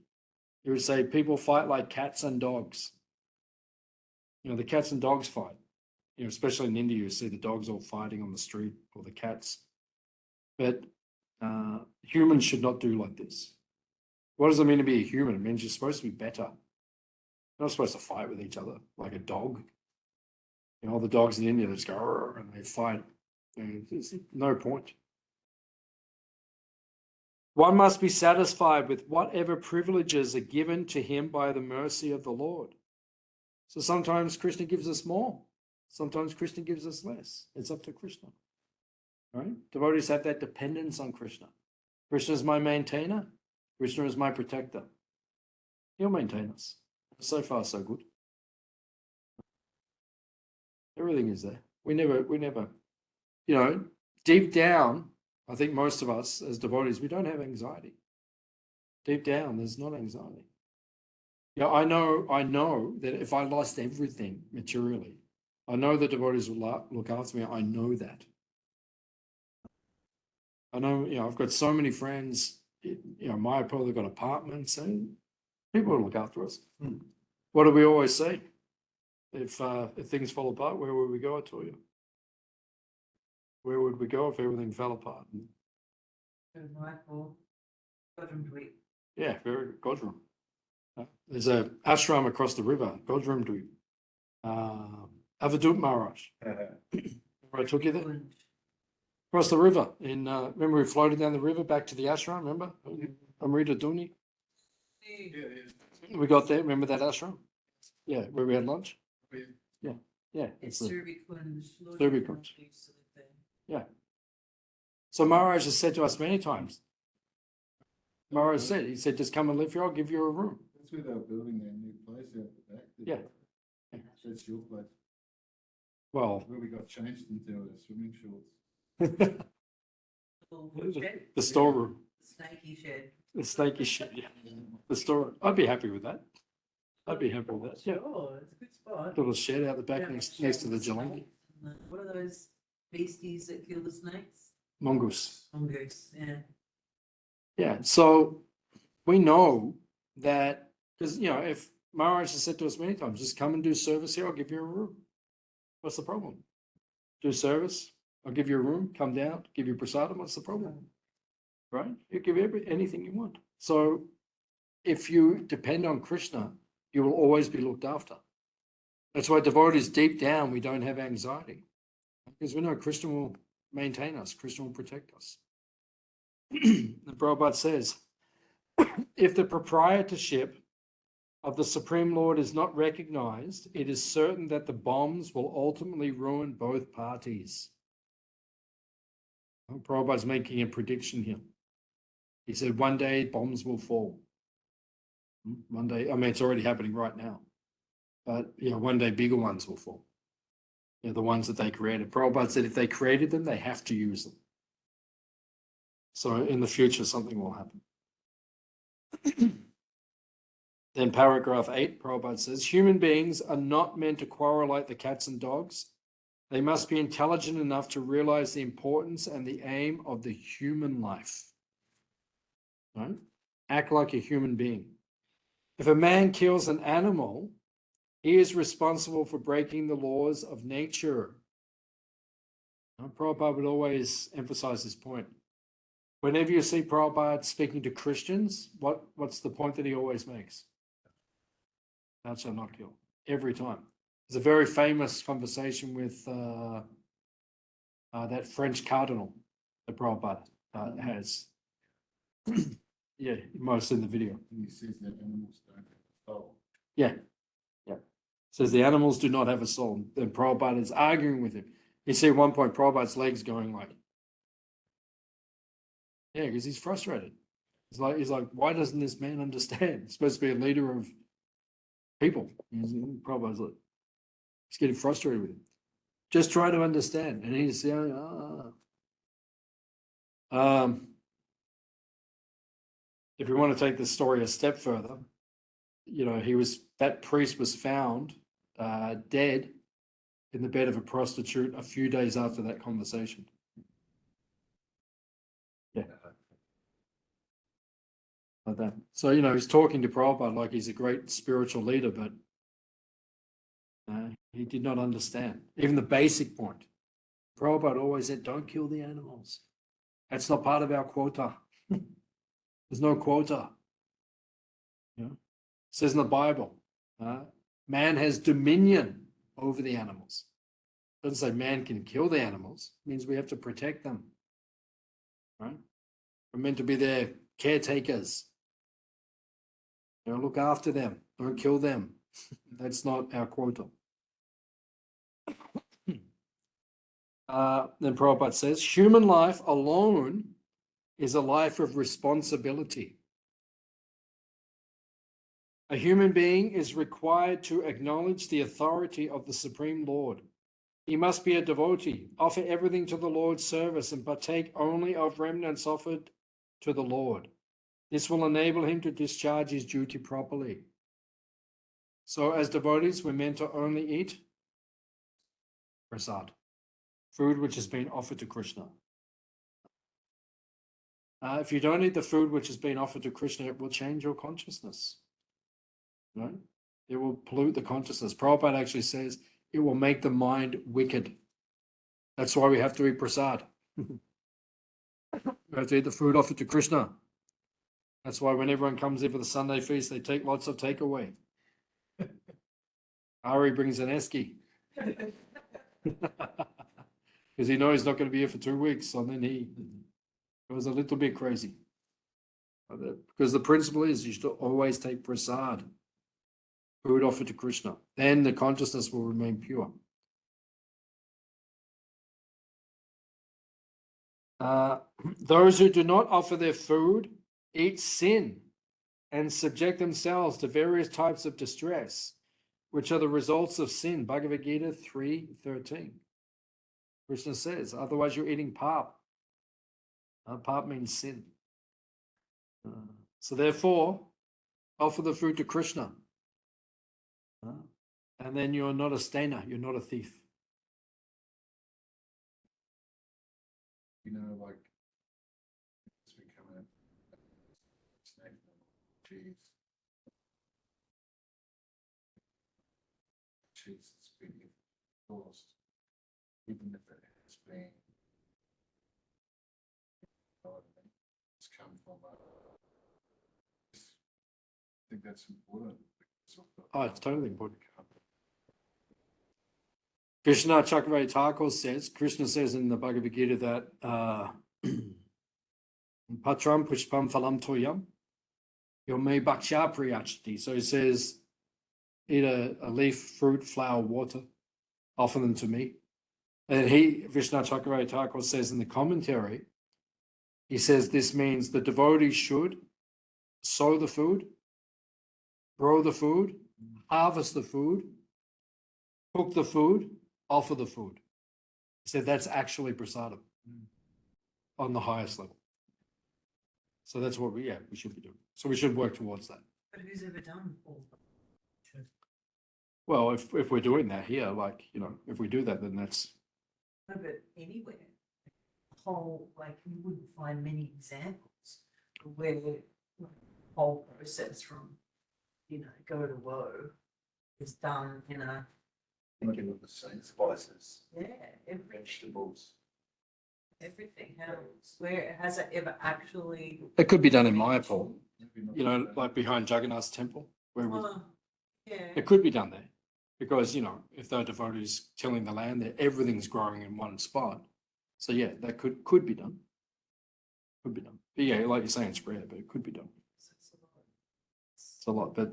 He would say, people fight like cats and dogs. You know, the cats and dogs fight. You know, especially in India, you see the dogs all fighting on the street, or the cats. But humans should not do like this. What does it mean to be a human? It means you're supposed to be better. You're not supposed to fight with each other like a dog. You know, all the dogs in India, they just go and they fight. And there's no point. One must be satisfied with whatever privileges are given to him by the mercy of the Lord. So sometimes Krishna gives us more. Sometimes Krishna gives us less. It's up to Krishna. Right? Devotees have that dependence on Krishna. Krishna is my maintainer. Krishna is my protector. He'll maintain us. So far, so good. Everything is there. We never, you know, deep down, I think most of us as devotees, we don't have anxiety. Deep down, there's not anxiety. Yeah, I know that if I lost everything materially, I know the devotees will look after me. I know that. I know, you know, I've got so many friends, you know, Mayapur, they've got apartments and people will look after us. What do we always say? If things fall apart, where would we go, I tell you? Where would we go if everything fell apart? Yeah, very good. Godrum. There's a ashram across the river, Godrum Dweep. Avadut Maharaj. I took you there? Across the river. Remember we floated down the river back to the ashram, remember? Amrita Duni. We got there, remember that ashram? Yeah, where we had lunch? Yeah. It's the- Surbi Kunj. Yeah. So Maharaj has said to us many times, he said, just come and live here, I'll give you a room. That's where they were building their new place out the back. Yeah. That's your place. Well, Where we got changed into our swimming shorts. Little shed, the storeroom, snaky shed. the snaky shit. Yeah. The store. I'd be happy with that. I'd be happy with that. Yeah. Oh, it's a good spot. Little shed out the back Yeah, next to the snakes Geelong. and what are those beasties that kill the snakes? Mongoose. Mongoose, yeah. Yeah. So we know that because if Maharaj has said to us many times, just come and do service here, I'll give you a room. What's the problem? Do service, I'll give you a room, come down, give you prasadam, what's the problem? Right? You give anything you want. So if you depend on Krishna, you will always be looked after. That's why devotees deep down, we don't have anxiety. Because we know Krishna will maintain us, Krishna will protect us. The Prabhupada says, if the proprietorship of the Supreme Lord is not recognized, it is certain that the bombs will ultimately ruin both parties. Prabhupada's making a prediction here. He said one day bombs will fall. One day, I mean, it's already happening right now. But, one day bigger ones will fall. The ones that they created. Prabhupada said if they created them, they have to use them. So in the future, something will happen. Then paragraph 8, Prabhupada says, human beings are not meant to quarrel like the cats and dogs. They must be intelligent enough to realize the importance and the aim of the human life. Right? Act like a human being. If a man kills an animal, he is responsible for breaking the laws of nature. Prabhupada would always emphasize this point. Whenever you see Prabhupada speaking to Christians, what's the point that he always makes? Thou shalt not kill. Every time. There's a very famous conversation with that French cardinal that Prabhupada has. Yeah, you might have seen the video. And he says that animals don't have a soul. Yeah. Says the animals do not have a soul. Then Prabhupada is arguing with him. You see at one point Prabhupada's legs going like, yeah, because he's frustrated. He's like, why doesn't this man understand? He's supposed to be a leader of people. Prabhupada's like, he's getting frustrated with him. Just try to understand. And he's saying, if we want to take the story a step further, that priest was found dead in the bed of a prostitute a few days after that conversation. Yeah. Like that. So, he's talking to Prabhupada like he's a great spiritual leader, but he did not understand. Even the basic point. Prabhupada always said, don't kill the animals. That's not part of our quota. There's no quota. It says in the Bible, man has dominion over the animals. It doesn't say man can kill the animals. It means we have to protect them. Right? We're meant to be their caretakers. Look after them. Don't kill them. That's not our quota. Then Prabhupada says, human life alone is a life of responsibility. A human being is required to acknowledge the authority of the Supreme Lord. He must be a devotee, offer everything to the Lord's service, and partake only of remnants offered to the Lord. This will enable him to discharge his duty properly. So as devotees, we're meant to only eat prasad, food which has been offered to Krishna. If you don't eat the food which has been offered to Krishna, it will change your consciousness. Right? It will pollute the consciousness. Prabhupada actually says it will make the mind wicked. That's why we have to eat prasad. We have to eat the food offered to Krishna. That's why when everyone comes in for the Sunday feast, they take lots of takeaway. Ari brings an esky. Because he knows he's not going to be here for 2 weeks. So then he goes a little bit crazy. Because the principle is you should always take prasad, food offered to Krishna. Then the consciousness will remain pure. Those who do not offer their food eat sin and subject themselves to various types of distress, which are the results of sin. Bhagavad Gita 3:13. Krishna says, otherwise you're eating pap. Pap means sin. So therefore, offer the food to Krishna. And then you're not a stainer, you're not a thief. You know, like, it's becoming a snake, cheese. Cheese is being forced, even if it has been, you know what I mean? It's come from I think that's important. because of the- Oh, it's totally important. Krishna Chakravarti Thakur says, Krishna says in the Bhagavad Gita that Patram Pushpam Phalam Toyam Yome Bhaksha Priyachati. So he says, eat a leaf, fruit, flower, water, offer them to me. And Krishna Chakravarti Thakur says in the commentary, he says this means the devotee should sow the food, grow the food, harvest the food, cook the food, offer the food. He said that's actually prasadam on the highest level. So that's what we should be doing. So we should work towards that. But who's ever done all that? Well, if we're doing that here, like, you know, if we do that, then that's, No, but anywhere. Whole, like, you wouldn't find many examples where the whole process from, you know, go to woe is done in a, Thinking of the same spices, yeah, every, vegetables. everything. How, where has it ever actually? it could be done in Mayapur, Maybe not you know, so bad. like behind Jagannath's temple, where we, Yeah. it could be done there. Because, you know, if the devotees tilling the land there, everything's growing in one spot. So yeah, that could be done. Could be done. But yeah, like you're saying, it's rare, but it could be done. It's a lot. But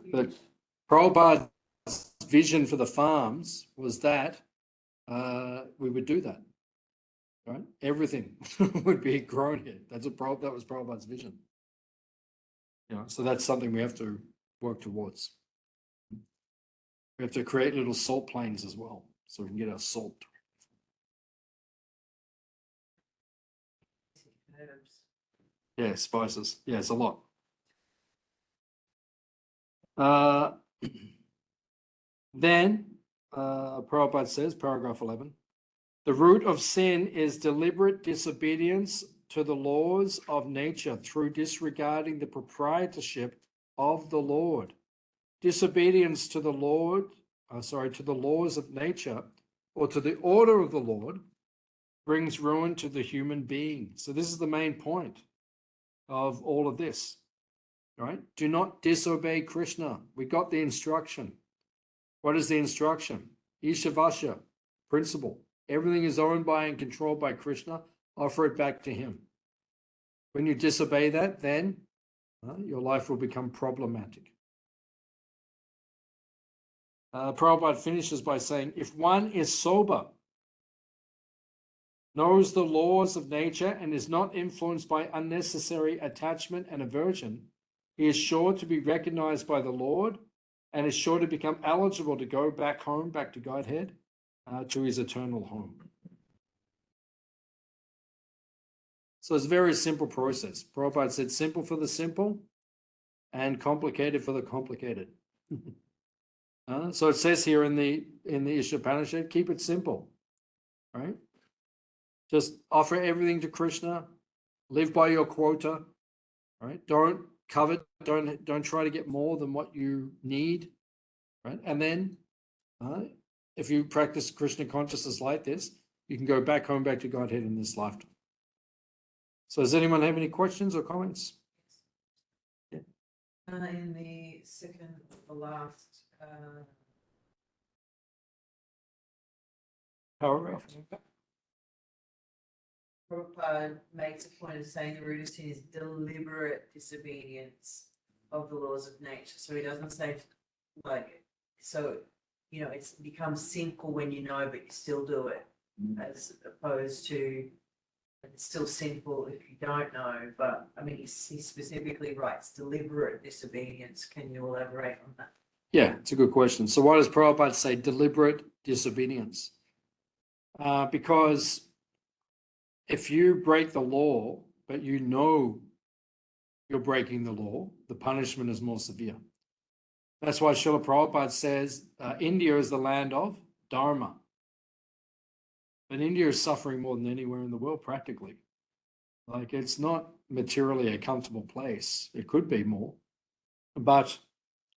Prabhupada's vision for the farms was that we would do that. Right? Everything would be grown here. That was Prabhupada's vision. You know, so that's something we have to work towards. We have to create little salt plains as well, so we can get our salt. Herbs. Yeah, spices. Yeah, it's a lot. Then, Prabhupada says, paragraph 11, the root of sin is deliberate disobedience to the laws of nature through disregarding the proprietorship of the Lord. Disobedience to the to the laws of nature or to the order of the Lord brings ruin to the human being. So this is the main point of all of this, right? Do not disobey Krishna. We got the instruction. What is the instruction? Ishavasya, principle. Everything is owned by and controlled by Krishna. Offer it back to him. When you disobey that, then your life will become problematic. Prabhupada finishes by saying, if one is sober, knows the laws of nature, and is not influenced by unnecessary attachment and aversion, he is sure to be recognized by the Lord and is sure to become eligible to go back home, back to Godhead, to his eternal home. So it's a very simple process. Prabhupada said simple for the simple and complicated for the complicated. So it says here in the Isopanisad, keep it simple, right? Just offer everything to Krishna, live by your quota, right? Don't covet, don't try to get more than what you need, right? And then if you practice Krishna consciousness like this, you can go back home, back to Godhead in this lifetime. So does anyone have any questions or comments? In the second, the last, Paragraph. Prabhupada makes a point of saying the root of sin is deliberate disobedience of the laws of nature. So he doesn't say like, so, you know, it becomes sinful when you know, but you still do it, as opposed to It's still sinful if you don't know, but I mean, he specifically writes deliberate disobedience. Can you elaborate on that? Yeah, it's a good question. So why does Prabhupada say deliberate disobedience? Because if you break the law, but you know you're breaking the law, the punishment is more severe. That's why Srila Prabhupada says India is the land of Dharma. And India is suffering more than anywhere in the world, practically. Like, it's not materially a comfortable place. It could be more. But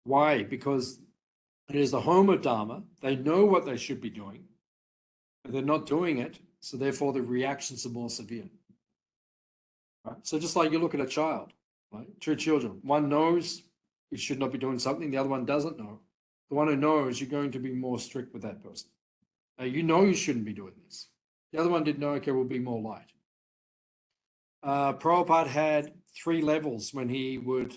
why? Because it is the home of Dharma. They know what they should be doing, but they're not doing it. So therefore, the reactions are more severe. Right? So just like you look at a child, right? Two children. One knows you should not be doing something. The other one doesn't know. The one who knows, you're going to be more strict with that person. You know you shouldn't be doing this. The other one didn't know, okay, we'll be more light. Prabhupada had 3 levels when he would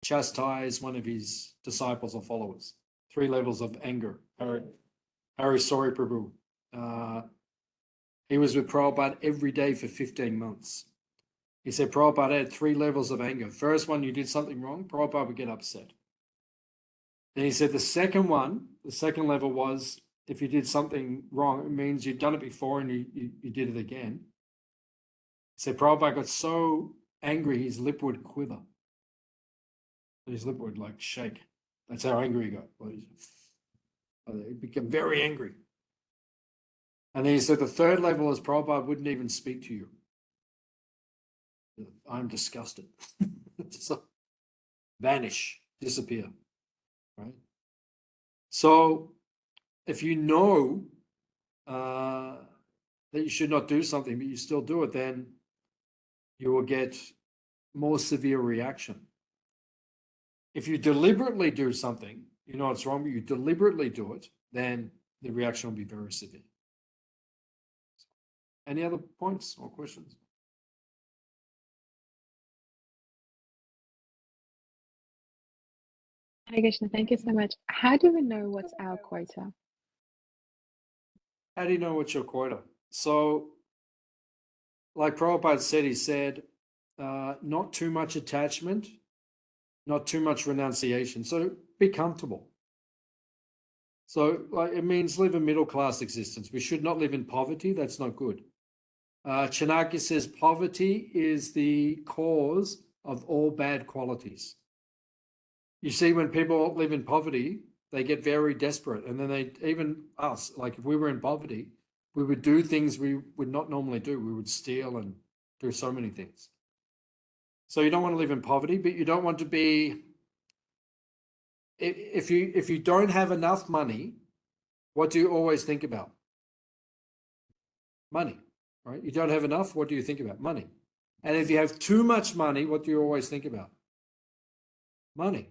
chastise one of his disciples or followers. 3 levels of anger. Hare sorry Prabhu. He was with Prabhupada every day for 15 months. He said Prabhupada had 3 levels of anger. First one, you did something wrong, Prabhupada would get upset. Then he said the second level was if you did something wrong, it means you'd done it before and you did it again. He said Prabhupada got so angry his lip would quiver. His lip would like shake. That's how angry he got. He became very angry. And then he said the third level is Prabhupada wouldn't even speak to you. I'm disgusted. So, vanish, disappear, right? So if you know that you should not do something, but you still do it, then you will get more severe reaction. If you deliberately do something, you know it's wrong, but you deliberately do it, then the reaction will be very severe. Any other points or questions? Hare Krishna, thank you so much. How do we know what's our quota? How do you know what's your quota? So, like Prabhupada said, he said, not too much attachment, not too much renunciation. So be comfortable. So like it means live a middle-class existence. We should not live in poverty. That's not good. Chanakya says poverty is the cause of all bad qualities. You see, when people live in poverty, they get very desperate. And then even us, like if we were in poverty, we would do things we would not normally do. We would steal and do so many things. So you don't want to live in poverty, but you don't want to be, if you don't have enough money, what do you always think about? Money, right? You don't have enough, what do you think about? Money. And if you have too much money, what do you always think about? Money.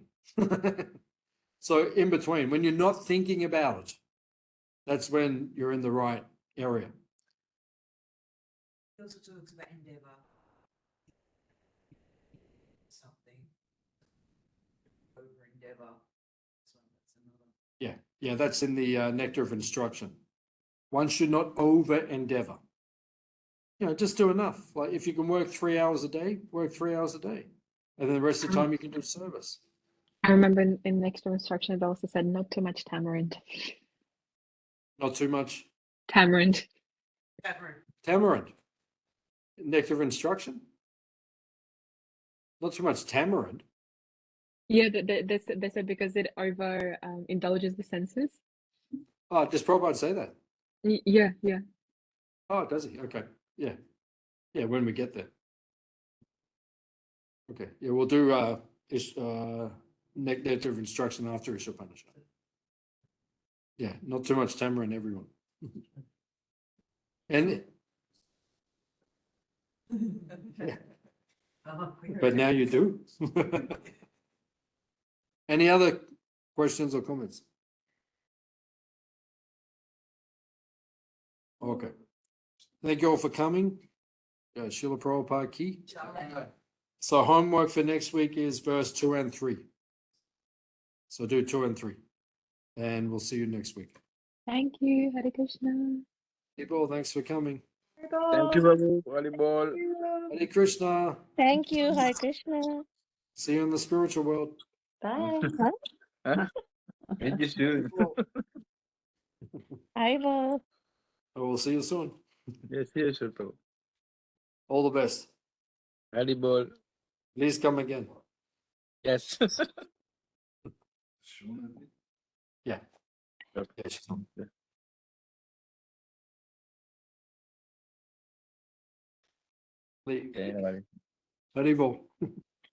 So in between, when you're not thinking about it, that's when you're in the right area. He also talks about endeavor. Something. Over endeavor. So that's another. Yeah, that's in the nectar of instruction. One should not over endeavor. Just do enough. Like if you can work 3 hours a day, work 3 hours a day. And then the rest of the time you can do service. I remember in Nectar Instruction, it also said not too much tamarind. Not too much Tamarind. tamarind. Nectar of instruction. Not too much tamarind. Yeah, they said because it over indulges the senses. Oh, does Prabhupada say that? Yeah. Oh, does he? Okay. Yeah. Yeah, when we get there. Okay. Yeah, we'll do nectar of instruction after Isopanisad. Yeah, not too much tamarind, everyone. And but now you do. Any other questions or comments? Okay. Thank you all for coming. Srila Prabhupada ki. So homework for next week is verse 2 and 3. So do 2 and 3. And we'll see you next week. Thank you, Hare Krishna. People, thanks for coming. Thank you, Babu. Volleyball. Hare Krishna. Thank you, Hare Krishna. See you in the spiritual world. Bye. Meet you soon. I will. I will see you soon. Yes, yes, Prabhu. All the best. Volleyball. Please come again. Yes. Sure. Yeah, she's on. Okay, Haribo.